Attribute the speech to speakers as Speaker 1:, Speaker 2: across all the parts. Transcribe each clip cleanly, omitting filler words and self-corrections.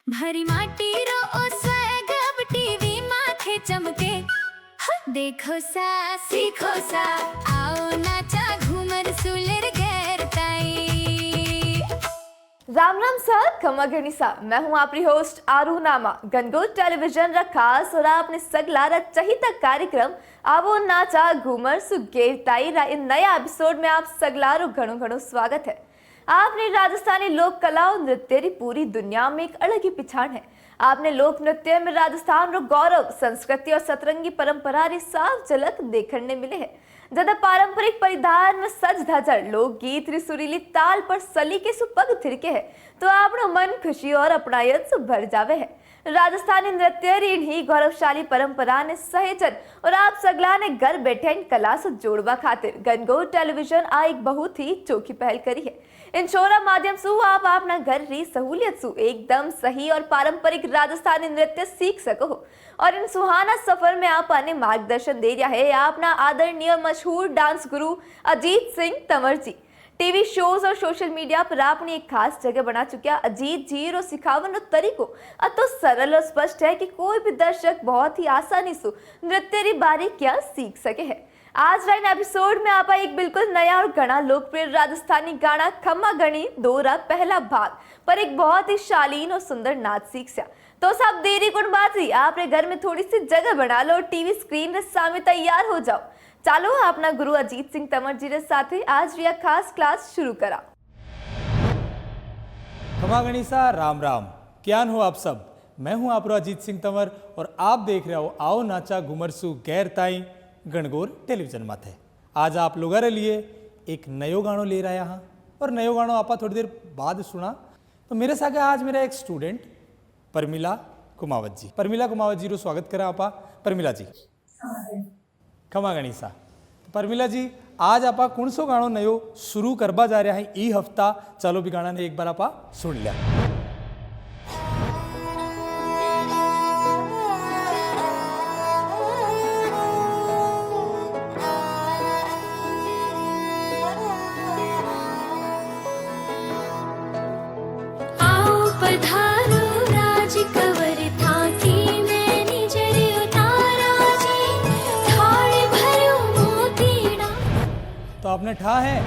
Speaker 1: भरी माटी रो ओ स्वैग अब टीवी माथे चमके। देखो सा सीखो सा आओ नाचा घूमर सुलेर गैर ताई।
Speaker 2: राम राम सा खमा गणी सा। मैं हूं आपकी होस्ट आरू नामा। गणगौर टेलीविजन रा खास और आपने सगला रा चहिता कार्यक्रम आवो नाचा घूमर सुगेर ताई रा इन नया एपिसोड में आप सगला रो घणो घणो स्वागत है। आपने राजस्थानी लोक कला और नृत्य री पूरी दुनिया में एक अलग ही पहचान है। आपने लोक नृत्य में राजस्थान रो गौरव, संस्कृति और सतरंगी परंपरा री साफ झलक देखने मिले है। ज्यादा पारंपरिक परिधान में सज धजर लोकगीत री सुरीली ताल पर सलीके सु पग थिरके है तो आपनो मन खुशी और अपनायत से भर जावे है। राजस्थानी नृत्य री इन्हीं गौरवशाली परंपरा ने सहेजन और आप सगला ने घर बैठे इन कला से जोड़वा खातिर गणगौर टेलीविजन आ एक बहुत ही चौकी पहल करी है। इन शोरा माध्यम से आप अपना घर री सहूलियत सु एकदम सही और पारंपरिक राजस्थानी नृत्य सीख सको हो। और इन सुहाना सफर में आप आने मार्गदर्शन दे रहा है अपना आदरणीय मशहूर डांस गुरु अजीत सिंह तंवर जी। टीवी शोज और सोशल मीडिया पर आपने एक खास जगह बना चुका अजीत जी रो सिखावन रो तरीको तो सरल और स्पष्ट है कि कोई भी दर्शक बहुत ही आसानी से नृत्य री बारीकियां सीख सके है। आज राइन एपिसोड में आप एक बिल्कुल नया और घना लोकप्रिय राजस्थानी गाना खम्मा गणी दो रा पहला भाग पर एक बहुत ही शालीन और सुंदर नाच सीख सा। तो सब देरी गुणबाजी आपने घर में थोड़ी सी जगह बना लो, टीवी स्क्रीन रे सामने तैयार हो जाओ। चालो अपना गुरु अजीत सिंह तंवर जी रे साथे आज रिया खास क्लास शुरू करा।
Speaker 3: खमा गणिसा राम राम, क्यान हो आप सब। मैं हूं आपरो अजीत सिंह तंवर और आप देख रहे हो आओ नाचा घुमरसु गैर ताई गणगौर टेलीविजन माथे। आज आप लोगों के लिए एक नयो गानो ले रहा यहाँ और नयो गानो आपा थोड़ी देर बाद सुना। तो मेरे साथ आज मेरा एक स्टूडेंट परमिला कुमावत जी। परमिला कुमावत जी रो स्वागत करा आपा। परमिला जी खमा गणिसा। तो परमिला जी आज आपा कौन सो गानो नयो शुरू करवा जा रहा है ई हफ्ता। चलो भी गाना ने एक बार आपा सुन लिया। तो आपने ठा है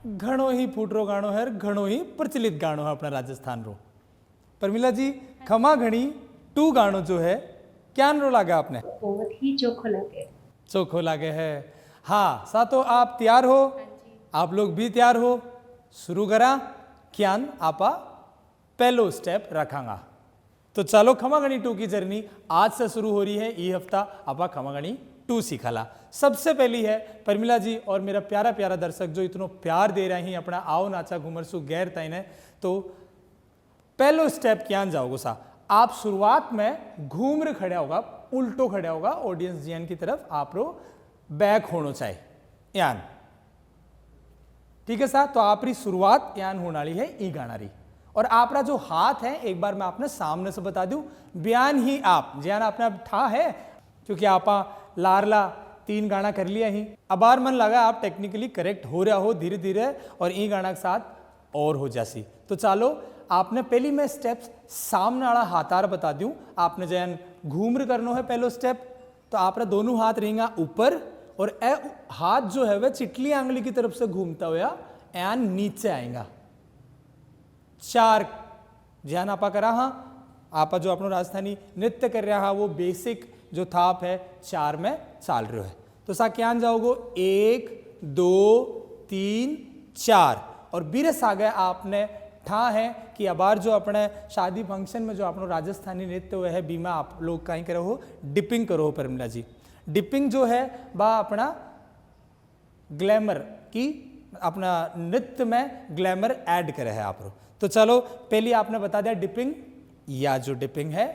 Speaker 3: घणो ही फूटरो गानो है, घणो ही प्रचलित गानो है अपना राजस्थान रो। परमिला जी खमा घणी टू गानो जो है क्या रो लागे आपने?
Speaker 4: बहुत ही चोखो लगे।
Speaker 3: चोखो लागे है। हाँ सा तो आप तैयार हो? आप लोग भी तैयार हो? शुरू करा क्यान आपा पहलो स्टेप रखांगा। तो चलो खमा गणी टू की जर्नी आज से शुरू हो रही है। ई हफ्ता आपा खमा गणी टू सीखाला। सबसे पहली है परमिला जी और मेरा प्यारा प्यारा दर्शक जो इतनो प्यार दे रहे हैं अपना आओ नाचा घुमरसु गैर ताई ने। तो पहलो स्टेप क्या जाओगे सा आप शुरुआत में घूमर खड़ा होगा, उल्टो खड़ा होगा ऑडियंस जीएन की तरफ आप रो बैक होना चाहिए यान। ठीक है सा। तो आप री शुरुआत यान होने वाली है ई गाना री। और आपरा जो हाथ है एक बार मैं आपने सामने से बता दूं बयान ही आप ज्यान आपने अब ठा है क्योंकि आपा लारला 3 गाना कर लिया ही। अब बार मन लगा आप टेक्निकली करेक्ट हो रहा हो धीरे धीरे और ई गाना के साथ और हो जासी। तो चलो आपने पहली मैं स्टेप्स सामने वाला हाथार बता दूं। आपने जैन घूमर करना है पहलो स्टेप तो आपरा दोनों हाथ रहेंगे ऊपर और ए हाथ जो है वह चिटली आंगली की तरफ से घूमता हुआ एन नीचे आएगा। 4 ध्यान आपा करा। हाँ आपा जो अपनो राजस्थानी नृत्य कर रहा है वो बेसिक जो थाप है 4 में चाल रहे है। तो सा क्या जाओगो 1 2 3 4 और बीरस आ गए आपने ठा है कि अबार जो अपने शादी फंक्शन में जो अपनो राजस्थानी नृत्य हुए है बीमा आप लोग कहीं करो हो डिपिंग करो हो। परमिला जी डिपिंग जो है बा अपना ग्लैमर की अपना नृत्य में ग्लैमर ऐड करे है आप। तो चलो पहली आपने बता दिया डिपिंग या जो डिपिंग है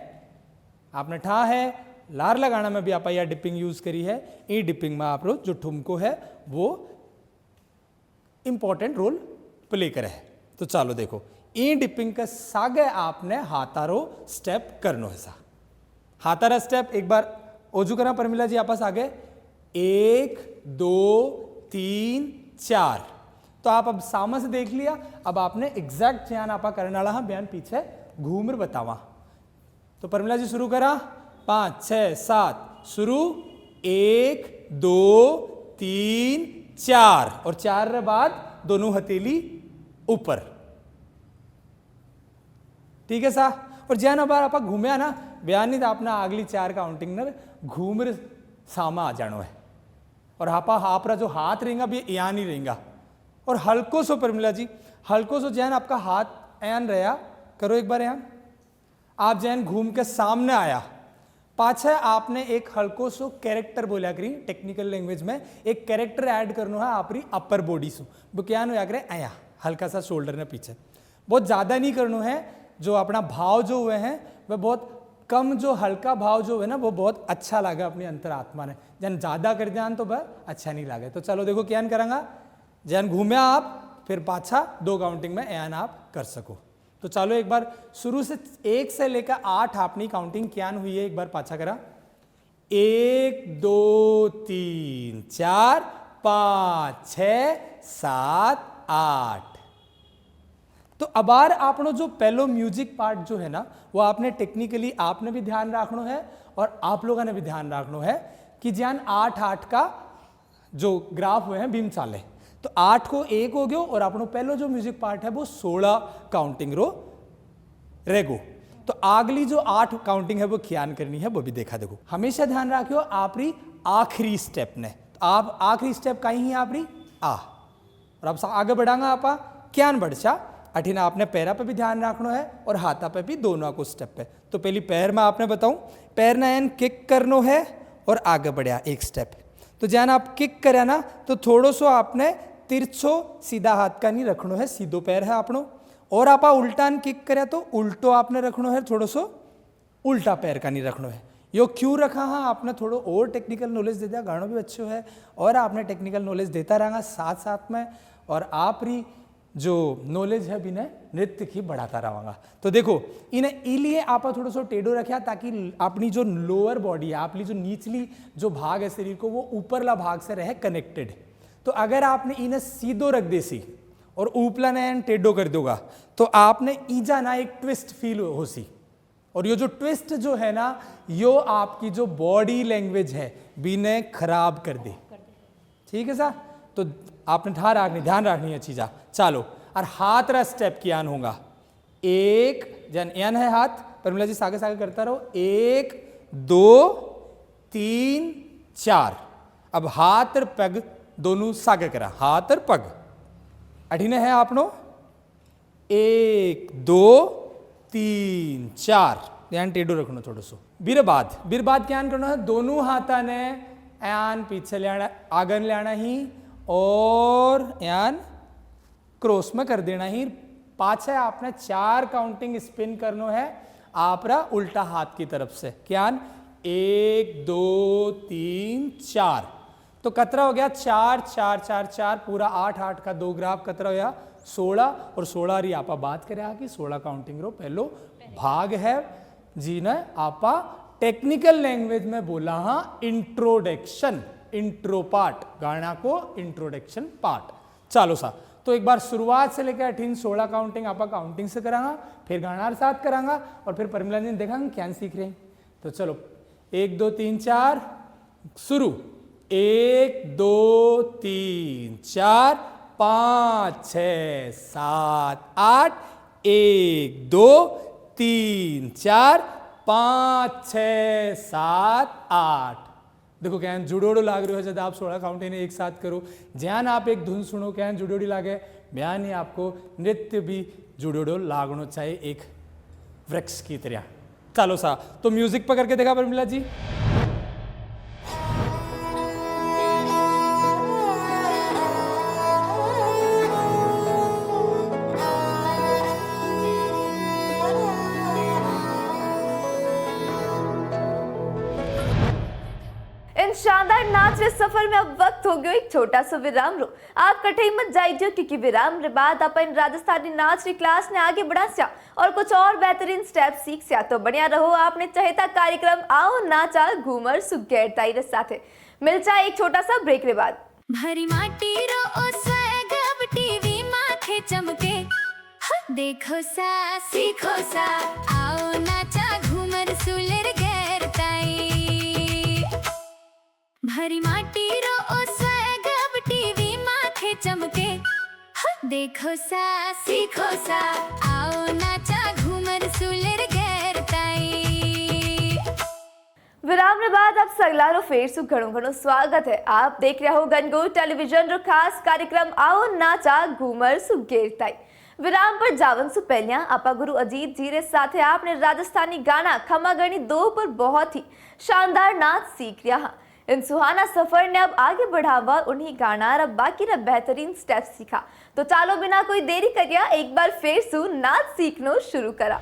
Speaker 3: आपने ठा है लार लगाना में भी आप या डिपिंग यूज करी है। ई डिपिंग में आप जो ठुमको है वो इंपॉर्टेंट रोल प्ले करे है। तो चलो देखो ई डिपिंग के सागे आपने हाथारो स्टेप करनो है सा। हाथारा स्टेप एक बार ओजू करा परमिला जी आपस आगे 1 2 3 4। तो आप अब सामने से देख लिया। अब आपने एग्जैक्ट ध्यान आपा करने वाला बयान पीछे घूमर बतावा। तो परमिला जी शुरू करा, 5 6 7 शुरू, 1 2 3 4 और 4 रे बाद दोनों हथेली ऊपर। ठीक है सा। और ज्यान बार आप घूमया ना बयान नहीं अपना अगली 4 काउंटिंग न घूमर सामा आ जानो है। और आपरा जो हाथ रहेगा भी यहाँ नहीं रहेगा। और हल्को सो परमिला जी, हल्को सो जैन आपका हाथ एन रहा, करो एक बार यहाँ। आप जैन घूम के सामने आया, पाछे आपने एक हल्को सो कैरेक्टर बोला करी, टेक्निकल लैंग्वेज में एक कैरेक्टर ऐड करना है आपरी अपर बॉडी सो। वो क्या होया करे आया हल्का सा शोल्डर ने पीछे, बहुत ज़्यादा नहीं करना है। जो अपना भाव जो हुए हैं वह बहुत कम, जो हल्का भाव जो है ना वो बहुत अच्छा लगा अपनी अंतरात्मा ने। जन ज़्यादा कर दिया तो वह अच्छा नहीं लगे। तो चलो देखो क्या करेंगा, जैन घूमे आप फिर पाछा 2 काउंटिंग में एन आप कर सको। तो चलो एक बार शुरू से 1 से लेकर 8 अपनी काउंटिंग क्या हुई है, एक बार पाछा करा। 1 2 3 4 5 6 7 8। तो अबार आपनो जो पहलो म्यूजिक पार्ट जो है ना वो आपने टेक्निकली आपने भी ध्यान रखना है और आप लोगों ने भी ध्यान रखना है कि ज्ञान 8 का जो ग्राफ हुए हैं बीम चाले। तो 8 को 1 हो गयो और अपनो पहलो जो म्यूजिक पार्ट है वो 16 काउंटिंग रो रेगो। तो अगली जो 8 काउंटिंग है वो ख्यान करनी है, वो भी देखा देखो। हमेशा ध्यान रखियो आपरी आखिरी स्टेप ने, तो आप आखिरी स्टेप कहीं ही आपरी आ, और अब आगे बढ़ांगा आपा क्यान बढ़चा अठीना आपने पैरा पे भी ध्यान रखना है और हाथा पे भी, दोनों को स्टेप पे। तो पहली पैर में आपने बताऊं, पैर ना एन किक करनो है और आगे बढ़िया एक स्टेप। तो जैन आप किक करे ना तो थोड़ो सो आपने तिरछो सीधा हाथ का नहीं रखना है, सीधो पैर है आपनो। और आप उल्टान किक करे तो उल्टो आपने रखना है, थोड़ो सो उल्टा पैर का नहीं रखना है। यो क्यों रखा, हाँ आपने थोड़ो और टेक्निकल नॉलेज दे दिया, गानों भी अच्छे है और आपने टेक्निकल नॉलेज देता रहेगा साथ साथ में, और आपरी जो नॉलेज है बिना नृत्य की बढ़ाता रहांगा। तो देखो इन्हें इलिए आप थोड़ा सा टेढ़ो रखा ताकि अपनी जो लोअर बॉडी है, अपनी जो निचली जो भाग है शरीर को, वो ऊपरला भाग से रहे कनेक्टेड। तो अगर आपने इन्हें सीधो रख देसी और ऊपला ने टेढ़ो कर दोगा तो आपने ईजा ना एक ट्विस्ट फील हो सी, और ये जो ट्विस्ट जो है ना यो आपकी जो बॉडी लैंग्वेज है बिना खराब कर दे। ठीक है सा। तो आपने ध्यान रखनी है चीज़ा। चलो और हाथ रा स्टेप किया होगा, 1 जन एन है हाथ, परमिला जी सागे सागे करता रहो, 1 2 3 4। अब हाथ और पग दोनों सागे करा, हाथ और पग अठीने है आपनो 1 2 3 4। ध्यान टेढ़ो रखना थोड़ा सो। बिरबाद क्या करना है, दोनों हाथा ने एन पीछे लेना, आगे लेना ही और यान क्रॉस में कर देना ही। पाछे आपने 4 काउंटिंग स्पिन करना है आपरा उल्टा हाथ की तरफ से। क्या 1 2 3 4। तो कतरा हो गया 4 4 4 4, पूरा 8 8 का 2 ग्राफ कतरा हो गया 16। और 16 री आपा बात करे कि 16 काउंटिंग रो पहलो भाग है जी ने आपा टेक्निकल लैंग्वेज में बोला हाँ इंट्रोडक्शन, इंट्रो पार्ट, गाना को इंट्रोडक्शन पार्ट। चलो सा। तो एक बार शुरुआत से लेकर 16 काउंटिंग आपा काउंटिंग से करांगा, फिर गाना साथ करांगा और फिर परमिला जी देखा क्या सीख रहे हैं। तो चलो 1 2 3 4 शुरू। 1 2 3 4 5 6 7 8। 1 2 3 4 5 6 7 8। देखो क्या जुड़ोड़ो लाग रही हो जब आप 16 काउंटिंग एक साथ करो, ज्ञान आप एक धुन सुनो क्या जुड़ोड़ी लागे, बयान ही आपको नृत्य भी जुड़ोड़ो लागनो चाहिए एक वृक्ष की तरह। चलो सा। तो म्यूजिक पकड़ के देखा परमिला जी।
Speaker 2: शानदार नाच रे सफर में अब वक्त हो गयो एक छोटा सा विराम रो। आप कठई मत जाइए क्योंकि विराम रे बाद अपन राजस्थानी नाच री क्लास ने आगे बढ़ा स्या और कुछ और बेहतरीन स्टेप सीख स्या। तो बढ़िया रहो आपने चहेता कार्यक्रम आओ नाचा घूमर सुगैरताई रे साथे। मिल जाए एक छोटा सा ब्रेक रे बाद।
Speaker 1: भरी माटी रो ओ स्वैग अब टीवी माथे चमके, देखो सा सीखो सा आओ नाचा घूमर सुलेर गैर ताई भरी माटी रो ओ स्वैग अब टीवी माथे चमके देखो सा सीखो सा आओ नाचा घूमर सुलेर गैर ताई।
Speaker 2: विराम के बाद आप सगलारो फेर सु घणो घणो स्वागत है। आप देख रहे हो गनगोर टेलीविजन रो खास कार्यक्रम आओ नाचा घूमर सु गेरताई। विराम पर जावन से पहलिया आपा गुरु अजीत जी रे साथे आपने राजस्थानी गाना खमागणी 2 पर बहुत ही शानदार नाच सीख लिया। इन सुहाना सफर ने अब आगे बढ़ावा उन्हीं गाना और बाकी रा बेहतरीन स्टेप सीखा। तो चालो बिना कोई देरी करिया एक बार फिर सु नाच सीखनो शुरू करा।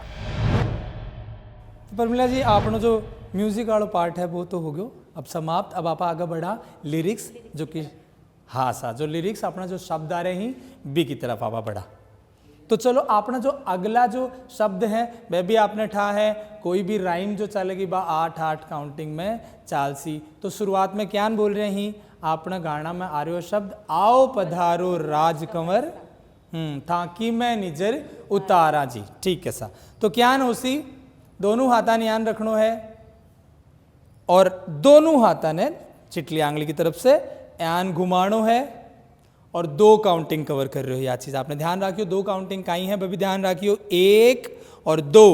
Speaker 3: परमिला जी आपनो जो म्यूजिक वाला पार्ट है वो तो हो गयो अब समाप्त। अब आप आगे बढ़ा लिरिक्स जो कि हाँ सा जो लिरिक्स अपना जो शब्द आ रहे हैं बी की तरफ आवा बढ़ा। तो चलो अपना जो अगला जो शब्द है वह भी आपने ठा है। कोई भी राइम जो चलेगी बा 8-8 काउंटिंग में चाल सी। तो शुरुआत में क्या बोल रहे हैं अपना गाना में आ रहे हो शब्द आओ पधारो राजकंवर ताकि मैं निजर उतारा जी। ठीक है सा। तो क्या हो सी दोनों हाथा ने यान रखनो है और दोनों हाथा ने चिटली आंगली की तरफ से यान घुमानो है और 2 काउंटिंग कवर कर रहे हो। यह चीज आपने ध्यान रखियो 2 काउंटिंग काई है वह भी ध्यान रखियो 1 और 2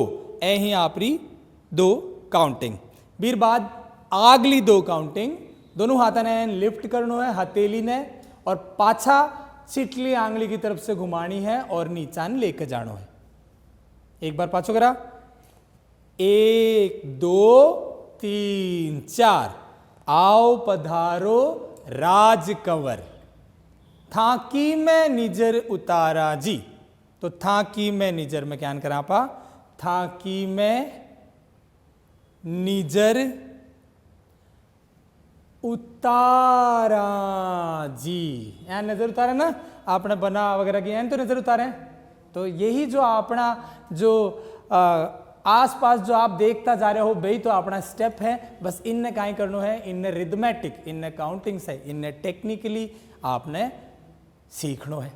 Speaker 3: ए ही आपरी 2 काउंटिंग। बीर बाद आगली 2 काउंटिंग दोनों हाथा ने लिफ्ट करनो है हथेली ने और पाछा चिटली आंगली की तरफ से घुमानी है और नीचान लेकर जानो है। एक बार पाछो करा 1 2 3 4 आओ पधारो राजकंवर थाकी में निजर उतारा जी। तो थाकी में निजर में क्या करा पा थाकी में निजर उतारा जी। यहाँ नजर उतारे ना आपने बना वगैरह की तो नजर उतारे। तो यही जो अपना जो आसपास जो आप देखता जा रहे हो वही तो अपना स्टेप है। बस इनने काई करना है इनने रिदमेटिक इनने काउंटिंग्स है इनने टेक्निकली आपने सीखना है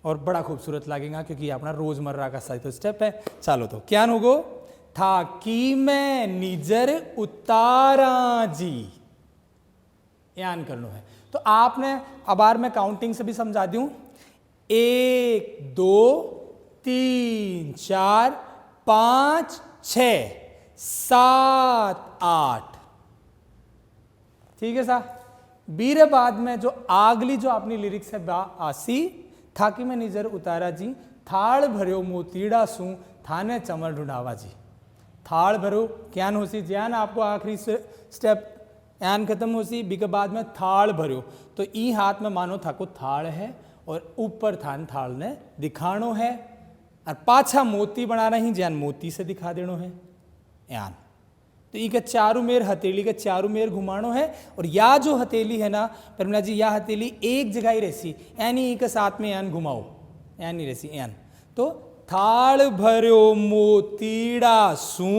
Speaker 3: और बड़ा खूबसूरत लगेगा क्योंकि अपना रोजमर्रा का सही तो स्टेप है। चलो तो क्या होगो था कि मैं निजर उतारा जी यान करना है। तो आपने अबार में काउंटिंग से भी समझा दूं 1 2 3 4 5 6 7 8 ठीक है सा। बीरे बाद में जो आगली जो अपनी लिरिक्स है आसी था कि मैं निजर उतारा जी थाल भर्यो मोतीड़ा सू थाने चमर ढूंढावा जी। थाल भरो क्या हो सी ज्ञान आपको आखिरी स्टेप यान खत्म हो सी बी के बाद में थाल भर्यो। तो ई हाथ में मानो था को थाल है और ऊपर थान थाल ने दिखानो है और पाछा मोती बनाना ही ज्ञान मोती से दिखा देनो है यान। तो ई के चारों मेर हथेली के चारों मेर घुमानो है और या जो हथेली है ना परमिला जी या हथेली एक जगह ही रहसी यानी ई के साथ में यान घुमाओ यान नहीं रहसी यान। तो थाल भर्यो मोतीड़ा सू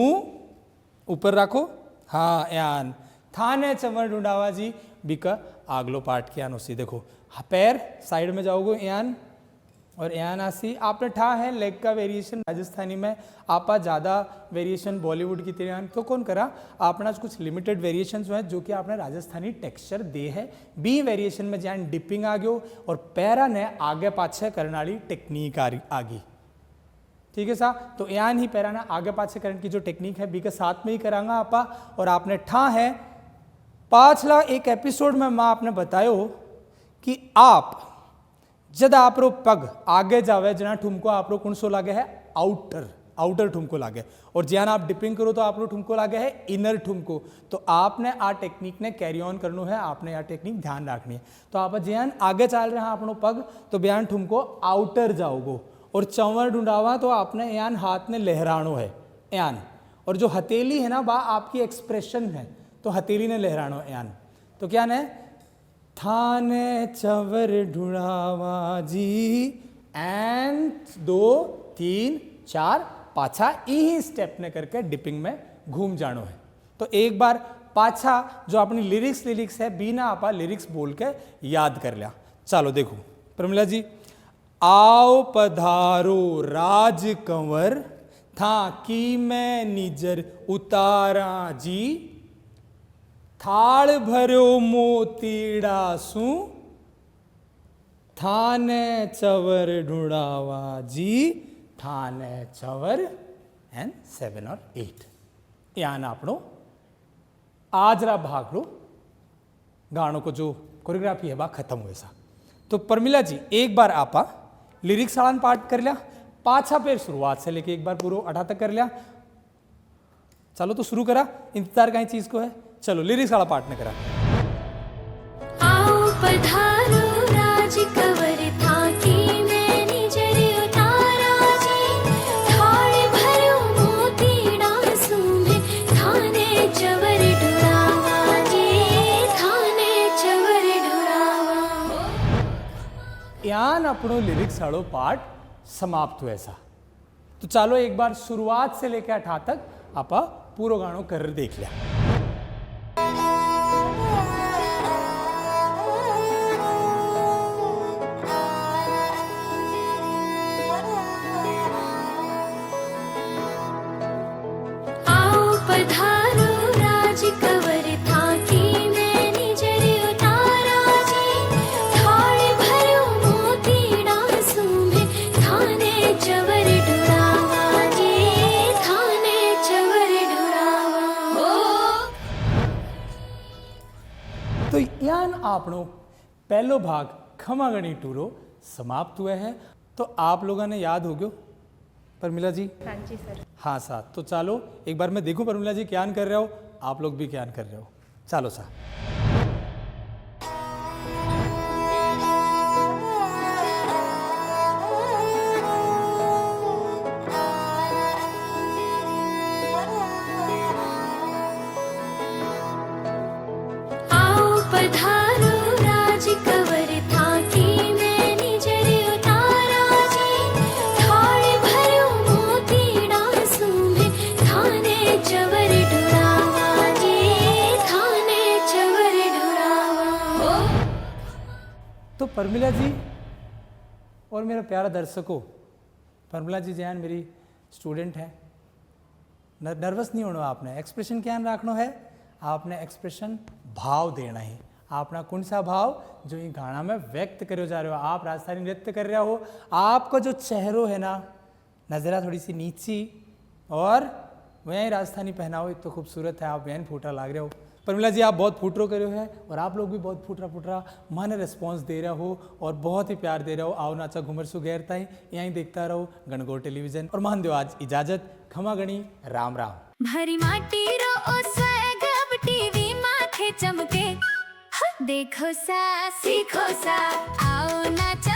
Speaker 3: ऊपर रखो हाँ यान थाने चमर ढूंढावा जी बिका आगलो पार्ट के यान उसी देखो पैर साइड में जाओगे यान और यान आसी आपने ठा है लेग का वेरिएशन राजस्थानी में आपा ज़्यादा वेरिएशन बॉलीवुड की तरह तो कौन करा अपना कुछ लिमिटेड वेरिएशन जो है जो कि आपने राजस्थानी टेक्सचर दे है। बी वेरिएशन में जान डिपिंग आ गयो और पैरा ने आगे पाछे करने वाली टेक्निक आ गई। ठीक है सा। तो यान ही पैरा ने आगे पाछे करने की जो टेक्निक है बी के साथ में ही करांगा आपा। और आपने ठा है पाछला एक एपिसोड में मैं आपने बतायो कि आप जब आपरो पग आगे जावे जना ठुमको आपरो कौन सो लागे है आउटर ठुमको लागे और ज्यान आप डिपिंग करो तो आपरो ठुमको लागे है इनर ठुमको। तो आपने आ टेक्निक ने कैरी ऑन करनो है आपने आ टेक्निक ध्यान रखनी है। तो आप ज्यान आगे चल रहे हैं अपनो पग तो बयान ठुमको आउटर जाओगो और चंवर ढूंढावा तो आपने यान हाथ में लहरानो है यान। और जो हथेली है ना वह आपकी एक्सप्रेशन है तो हथेली ने लहरानो यान। तो क्या है थाने चवर ढूंढावा जी एंड 2 3 4 पाछा यही स्टेप ने करके डिपिंग में घूम जानो है। तो एक बार पाछा जो अपनी लिरिक्स है बिना आपा लिरिक्स बोल के याद कर लिया। चलो देखो प्रमिला जी आओ पधारो राज कंवर था की मैं निजर उतारा जी थाल भरो मोतीड़ा सू थाने चवर ढूंढावा जी थाने चवर एंड 7 और 8 यान આપણો આજરા ભાગનો गानों को जो कोरियोग्राफी है वह खत्म हुए सा तो परमिला जी एक बार आपा लिरिक्स वाला पार्ट कर लिया पाछा पेर शुरुआत से लेके एक बार पूरा 8 तक कर लिया चलो तो शुरू करा इंतजार कहीं चीज को है चलो लिरिक्स वाला पार्ट ने करा
Speaker 1: आओ पधारो राज कंवर था की मैं निजर उतारा जी थाल भरो मोतीड़ा सूंघे थाने चवर ढुरावा जी थाने चवर ढुरावा
Speaker 3: यान अपनो लिरिक्स वालों पार्ट समाप्त हुए सा तो चलो एक बार शुरुआत से लेकर 8 तक आपा पूरा गानो कर देख लिया
Speaker 1: आओ पधारो राज कंवर था की मैं निजर उतारा जी थाल भरो मोतीड़ा सूंघे थाने चवर ढुरावा जी थाने चवर ढुरावा
Speaker 3: तो यान आपनो पहलो भाग खमागणी टूरो समाप्त हुए है तो आप लोगों ने याद हो गयो परमिला जी
Speaker 2: हाँ जी सर
Speaker 3: हाँ साथ तो चलो एक बार मैं देखूं परमिला जी क्या कर रहे हो आप लोग भी क्या कर रहे हो चलो सा
Speaker 1: आओ पधारो राज कंवर था की मैं निजर उतारा जी थाल भरो मोतीड़ा सूंघे थाने चवर ढुरावा जी थाने चवर ढुरावा
Speaker 3: तो परमिला जी और मेरा प्यारा दर्शकों परमिला जी जैन मेरी स्टूडेंट है नर्वस नहीं होना आपने एक्सप्रेशन क्या रखना है आपने एक्सप्रेशन भाव देना है अपना कौन सा भाव जो ये गाना में व्यक्त करो जा रहे हो आप राजस्थानी नृत्य कर रहे हो आपका जो चेहरो है ना नजरा थोड़ी सी नीची और वहीं राजस्थानी पहनाओ तो खूबसूरत है आप वहीं फूटा लाग रहे हो परमिला जी आप बहुत फूटरो करे हो है और आप लोग भी बहुत फूटरा माने रिस्पॉन्स दे रहे हो और बहुत ही प्यार दे रहे हो आओ नाचा घूमर सु गैर ताई यहीं देखता रहो गणगौर टेलीविजन और मान दो आज इजाजत खमा गणी राम राम
Speaker 1: भरी माटी रो ओ स्वैग अब टीवी माथे चमके देखो सा सीखो सा आओ नाचा